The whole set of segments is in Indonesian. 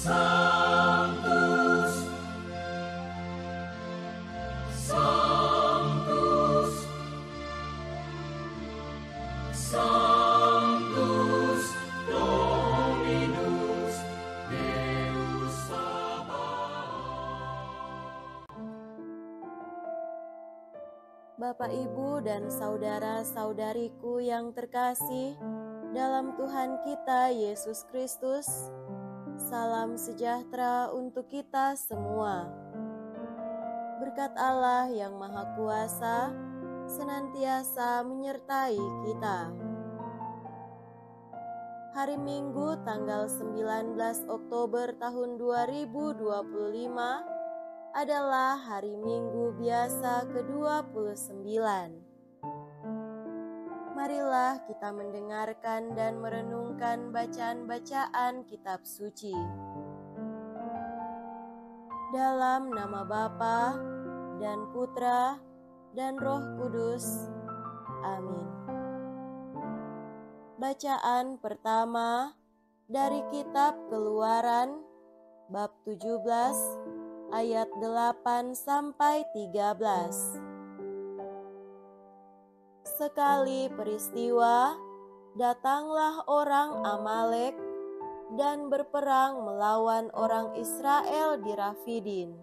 Sanctus, Sanctus, Sanctus Dominus Deus Sabaoth. Bapak, Ibu, dan saudara-saudariku yang terkasih dalam Tuhan kita Yesus Kristus, salam sejahtera untuk kita semua. Berkat Allah yang Maha Kuasa senantiasa menyertai kita. Hari Minggu tanggal 19 Oktober tahun 2025 adalah hari Minggu biasa ke-29. Marilah kita mendengarkan dan merenungkan bacaan-bacaan kitab suci. Dalam nama Bapa dan Putra dan Roh Kudus. Amin. Bacaan pertama dari kitab Keluaran bab 17 ayat 8 sampai 13. Sekali peristiwa, datanglah orang Amalek dan berperang melawan orang Israel di Rafidim.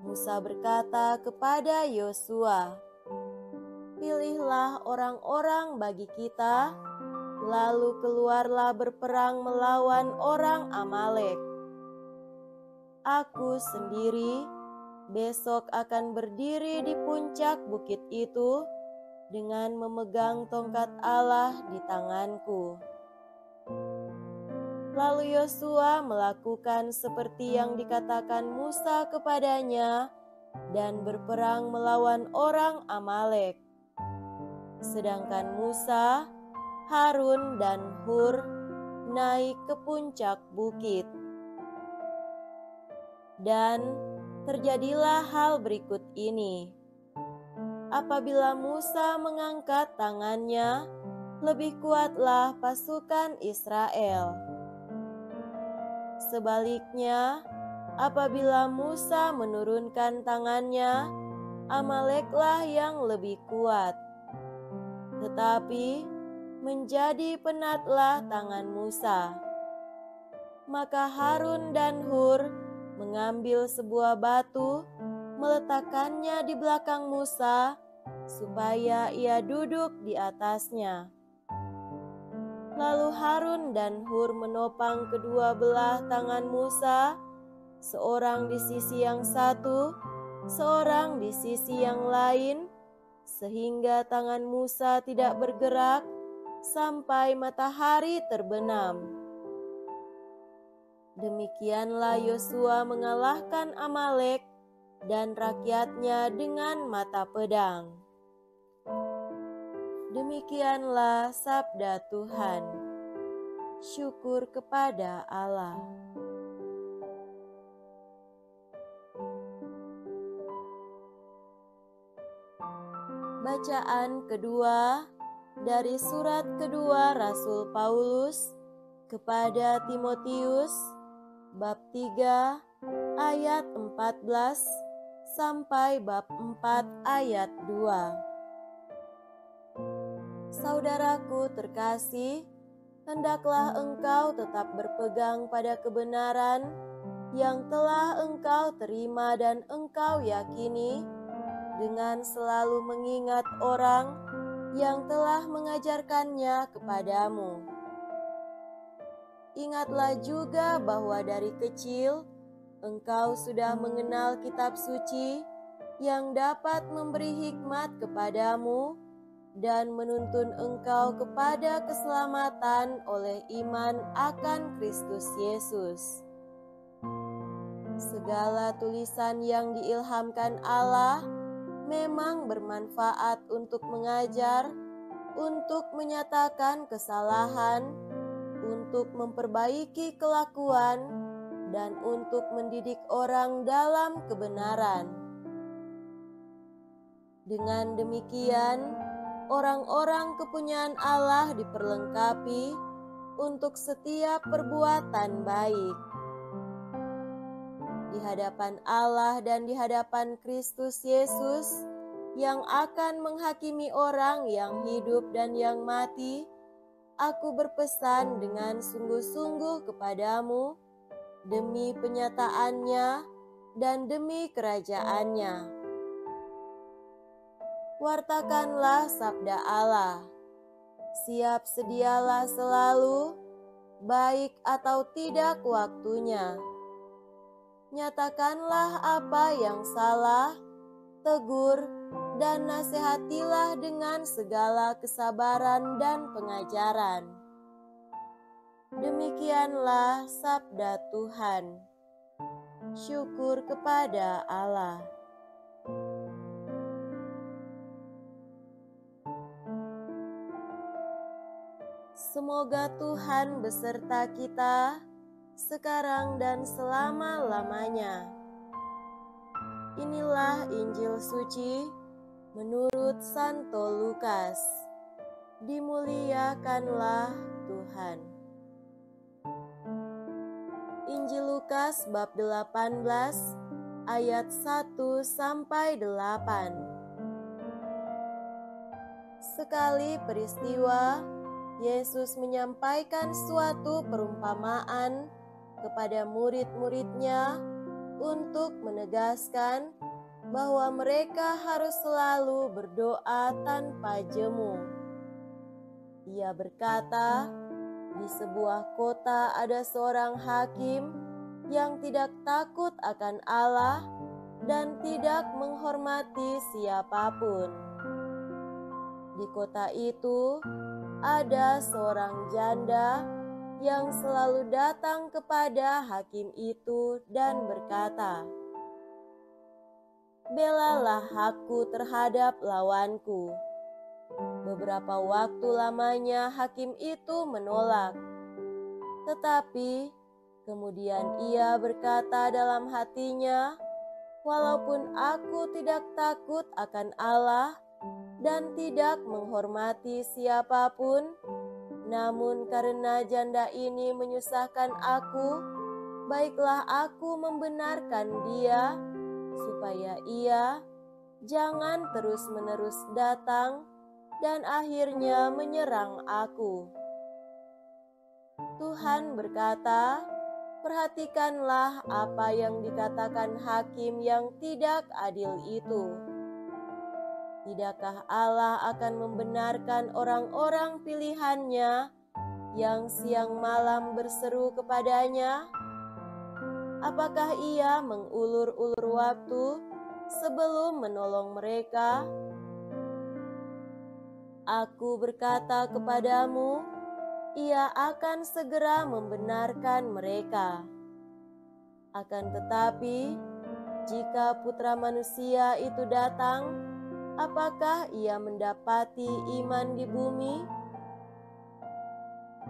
Musa berkata kepada Yosua, "Pilihlah orang-orang bagi kita, lalu keluarlah berperang melawan orang Amalek. Aku sendiri besok akan berdiri di puncak bukit itu dengan memegang tongkat Allah di tanganku." Lalu Yosua melakukan seperti yang dikatakan Musa kepadanya dan berperang melawan orang Amalek. Sedangkan Musa, Harun, dan Hur naik ke puncak bukit. Dan terjadilah hal berikut ini. Apabila Musa mengangkat tangannya, lebih kuatlah pasukan Israel. Sebaliknya, apabila Musa menurunkan tangannya, Amaleklah yang lebih kuat. Tetapi menjadi penatlah tangan Musa. Maka Harun dan Hur mengambil sebuah batu, meletakkannya di belakang Musa, supaya ia duduk di atasnya. Lalu Harun dan Hur menopang kedua belah tangan Musa, seorang di sisi yang satu, seorang di sisi yang lain, sehingga tangan Musa tidak bergerak sampai matahari terbenam. Demikianlah Yosua mengalahkan Amalek dan rakyatnya dengan mata pedang. Demikianlah sabda Tuhan. Syukur kepada Allah. Bacaan kedua dari surat kedua Rasul Paulus kepada Timotius, bab 3 ayat 14 sampai bab 4 ayat 2. Saudaraku terkasih, hendaklah engkau tetap berpegang pada kebenaran yang telah engkau terima dan engkau yakini, dengan selalu mengingat orang yang telah mengajarkannya kepadamu. Ingatlah juga bahwa dari kecil engkau sudah mengenal kitab suci yang dapat memberi hikmat kepadamu dan menuntun engkau kepada keselamatan oleh iman akan Kristus Yesus. Segala tulisan yang diilhamkan Allah memang bermanfaat untuk mengajar, untuk menyatakan kesalahan, untuk memperbaiki kelakuan, dan untuk mendidik orang dalam kebenaran. Dengan demikian, orang-orang kepunyaan Allah diperlengkapi untuk setiap perbuatan baik. Di hadapan Allah dan di hadapan Kristus Yesus yang akan menghakimi orang yang hidup dan yang mati, aku berpesan dengan sungguh-sungguh kepadamu demi penyataannya dan demi kerajaannya. Wartakanlah sabda Allah, siap sedialah selalu, baik atau tidak waktunya. Nyatakanlah apa yang salah, tegur, dan nasihatilah dengan segala kesabaran dan pengajaran. Demikianlah sabda Tuhan. Syukur kepada Allah. Semoga Tuhan beserta kita sekarang dan selama-lamanya. Inilah Injil suci menurut Santo Lukas. Dimuliakanlah Tuhan. Injil Lukas bab 18 ayat 1 sampai 8. Sekali peristiwa, Yesus menyampaikan suatu perumpamaan kepada murid-muridnya untuk menegaskan bahwa mereka harus selalu berdoa tanpa jemu. Ia berkata, di sebuah kota ada seorang hakim yang tidak takut akan Allah dan tidak menghormati siapapun. Di kota itu ada seorang janda yang selalu datang kepada hakim itu dan berkata, "Belalah aku terhadap lawanku." Beberapa waktu lamanya hakim itu menolak. Tetapi kemudian ia berkata dalam hatinya, "Walaupun aku tidak takut akan Allah dan tidak menghormati siapapun, namun karena janda ini menyusahkan aku, baiklah aku membenarkan dia, supaya ia jangan terus-menerus datang dan akhirnya menyerang aku." Tuhan berkata, "Perhatikanlah apa yang dikatakan hakim yang tidak adil itu. Tidakkah Allah akan membenarkan orang-orang pilihannya yang siang malam berseru kepadanya? Apakah ia mengulur-ulur waktu sebelum menolong mereka? Aku berkata kepadamu, ia akan segera membenarkan mereka. Akan tetapi, jika Putra Manusia itu datang, apakah ia mendapati iman di bumi?"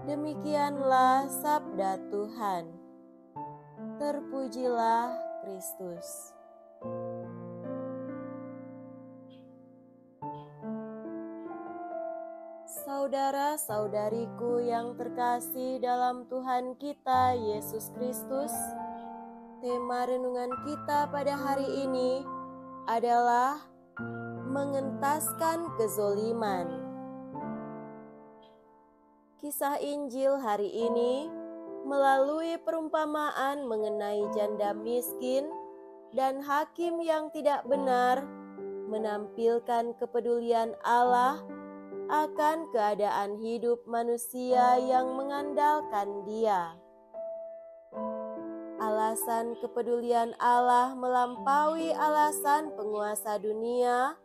Demikianlah sabda Tuhan. Terpujilah Kristus. Saudara-saudariku yang terkasih dalam Tuhan kita Yesus Kristus, tema renungan kita pada hari ini adalah mengentaskan kezoliman. Kisah Injil hari ini melalui perumpamaan mengenai janda miskin dan hakim yang tidak benar menampilkan kepedulian Allah akan keadaan hidup manusia yang mengandalkan Dia. Alasan kepedulian Allah melampaui alasan penguasa dunia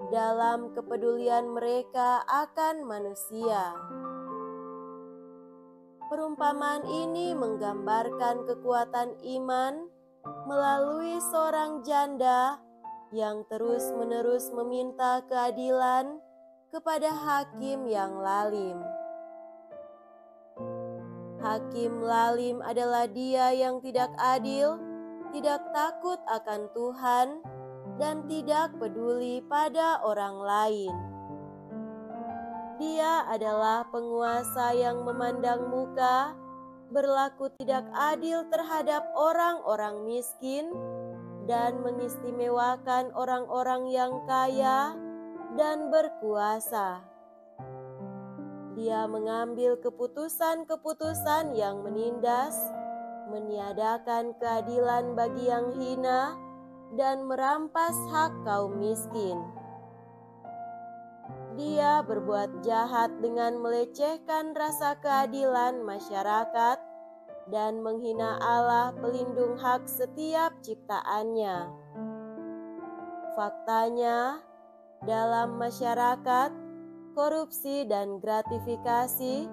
dalam kepedulian mereka akan manusia. Perumpamaan ini menggambarkan kekuatan iman melalui seorang janda yang terus-menerus meminta keadilan kepada hakim yang lalim. Hakim lalim adalah dia yang tidak adil, tidak takut akan Tuhan, dan tidak peduli pada orang lain. Dia adalah penguasa yang memandang muka, berlaku tidak adil terhadap orang-orang miskin, dan mengistimewakan orang-orang yang kaya dan berkuasa. Dia mengambil keputusan-keputusan yang menindas, meniadakan keadilan bagi yang hina, dan merampas hak kaum miskin. Dia berbuat jahat dengan melecehkan rasa keadilan masyarakat dan menghina Allah pelindung hak setiap ciptaannya. Faktanya, dalam masyarakat, korupsi dan gratifikasi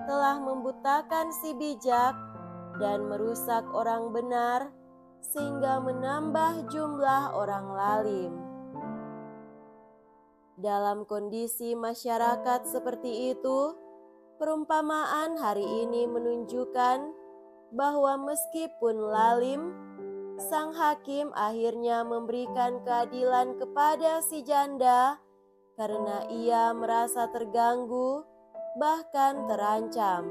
telah membutakan si bijak dan merusak orang benar, sehingga menambah jumlah orang lalim. Dalam kondisi masyarakat seperti itu, perumpamaan hari ini menunjukkan bahwa meskipun lalim, sang hakim akhirnya memberikan keadilan kepada si janda karena ia merasa terganggu, bahkan terancam.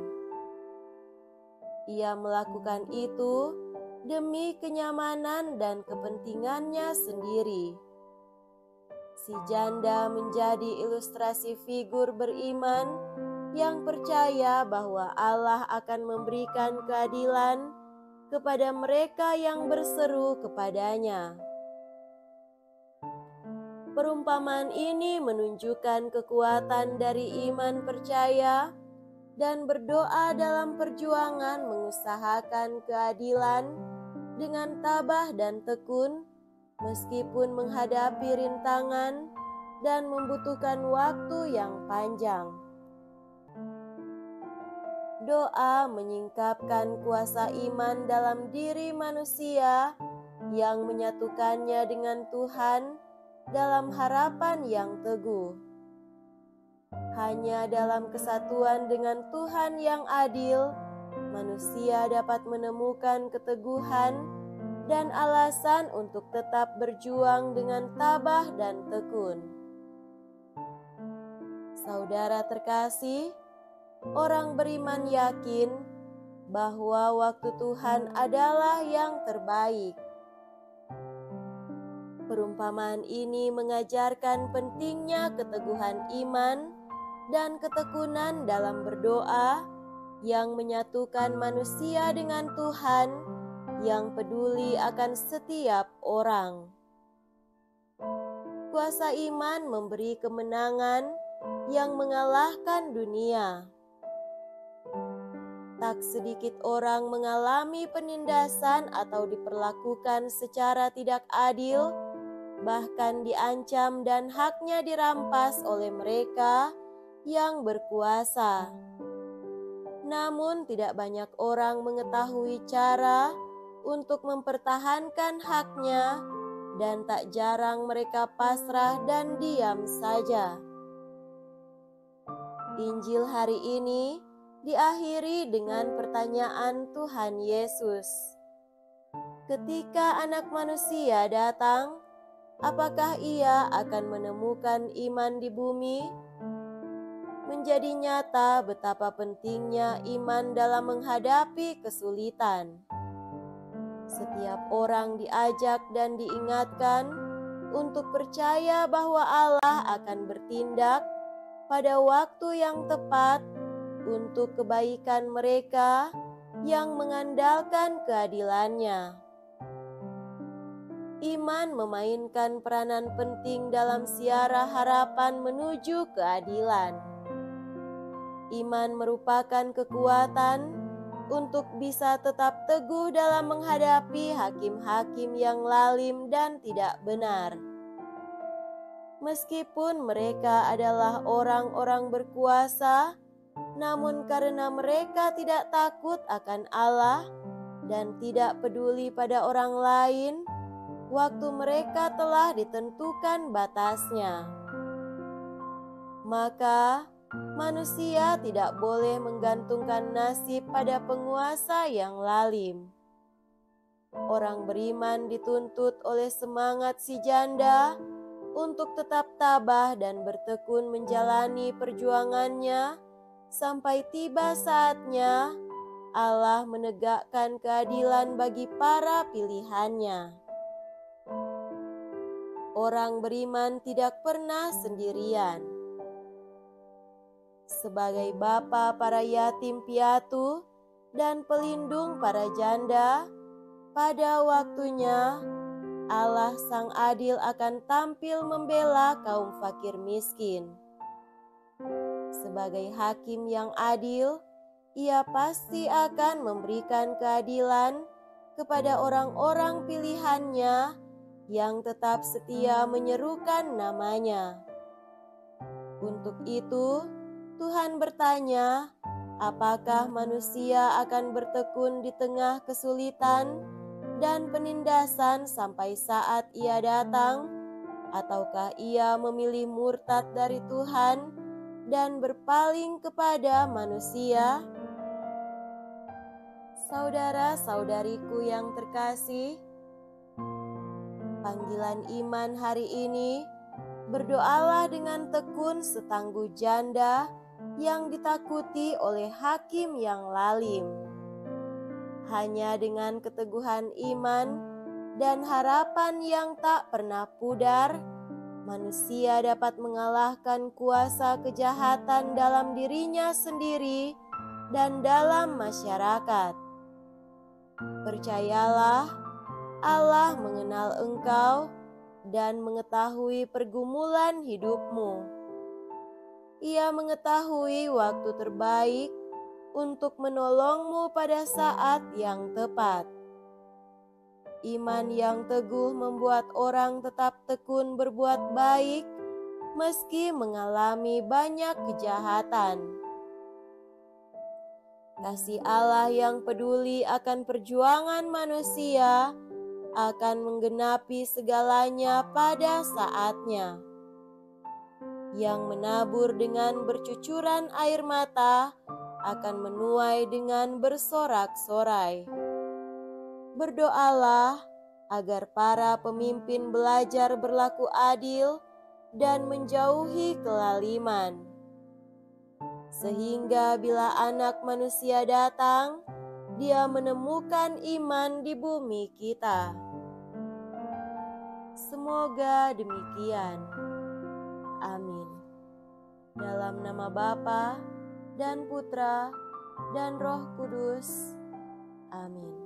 Ia melakukan itu demi kenyamanan dan kepentingannya sendiri. Si janda menjadi ilustrasi figur beriman yang percaya bahwa Allah akan memberikan keadilan kepada mereka yang berseru kepadanya. Perumpamaan ini menunjukkan kekuatan dari iman percaya dan berdoa dalam perjuangan mengusahakan keadilan dengan tabah dan tekun, meskipun menghadapi rintangan dan membutuhkan waktu yang panjang. Doa menyingkapkan kuasa iman dalam diri manusia yang menyatukannya dengan Tuhan dalam harapan yang teguh. Hanya dalam kesatuan dengan Tuhan yang adil, manusia dapat menemukan keteguhan dan alasan untuk tetap berjuang dengan tabah dan tekun. Saudara terkasih, orang beriman yakin bahwa waktu Tuhan adalah yang terbaik. Perumpamaan ini mengajarkan pentingnya keteguhan iman dan ketekunan dalam berdoa yang menyatukan manusia dengan Tuhan yang peduli akan setiap orang. Kuasa iman memberi kemenangan yang mengalahkan dunia. Tak sedikit orang mengalami penindasan atau diperlakukan secara tidak adil, bahkan diancam dan haknya dirampas oleh mereka yang berkuasa. Namun tidak banyak orang mengetahui cara untuk mempertahankan haknya, dan tak jarang mereka pasrah dan diam saja. Injil hari ini diakhiri dengan pertanyaan Tuhan Yesus. Ketika Anak Manusia datang, apakah ia akan menemukan iman di bumi? Menjadi nyata betapa pentingnya iman dalam menghadapi kesulitan. Setiap orang diajak dan diingatkan untuk percaya bahwa Allah akan bertindak pada waktu yang tepat untuk kebaikan mereka yang mengandalkan keadilannya. Iman memainkan peranan penting dalam siara harapan menuju keadilan. Iman merupakan kekuatan untuk bisa tetap teguh dalam menghadapi hakim-hakim yang lalim dan tidak benar. Meskipun mereka adalah orang-orang berkuasa, namun karena mereka tidak takut akan Allah dan tidak peduli pada orang lain, waktu mereka telah ditentukan batasnya. Maka manusia tidak boleh menggantungkan nasib pada penguasa yang lalim. Orang beriman dituntut oleh semangat si janda untuk tetap tabah dan bertekun menjalani perjuangannya sampai tiba saatnya Allah menegakkan keadilan bagi para pilihannya. Orang beriman tidak pernah sendirian. Sebagai bapa para yatim piatu dan pelindung para janda, pada waktunya Allah Sang Adil akan tampil membela kaum fakir miskin. Sebagai hakim yang adil, Ia pasti akan memberikan keadilan kepada orang-orang pilihannya yang tetap setia menyerukan nama-Nya. Untuk itu, Tuhan bertanya, apakah manusia akan bertekun di tengah kesulitan dan penindasan sampai saat Ia datang, ataukah ia memilih murtad dari Tuhan dan berpaling kepada manusia? Saudara-saudariku yang terkasih, panggilan iman hari ini, berdoalah dengan tekun setangguh janda yang ditakuti oleh hakim yang lalim. Hanya dengan keteguhan iman dan harapan yang tak pernah pudar, manusia dapat mengalahkan kuasa kejahatan dalam dirinya sendiri dan dalam masyarakat. Percayalah, Allah mengenal engkau dan mengetahui pergumulan hidupmu. Ia mengetahui waktu terbaik untuk menolongmu pada saat yang tepat. Iman yang teguh membuat orang tetap tekun berbuat baik meski mengalami banyak kejahatan. Kasih Allah yang peduli akan perjuangan manusia akan menggenapi segalanya pada saatnya. Yang menabur dengan bercucuran air mata akan menuai dengan bersorak-sorai. Berdoalah agar para pemimpin belajar berlaku adil dan menjauhi kelaliman, sehingga bila Anak Manusia datang, Dia menemukan iman di bumi kita. Semoga demikian. Amin. Dalam nama Bapa dan Putra dan Roh Kudus. Amin.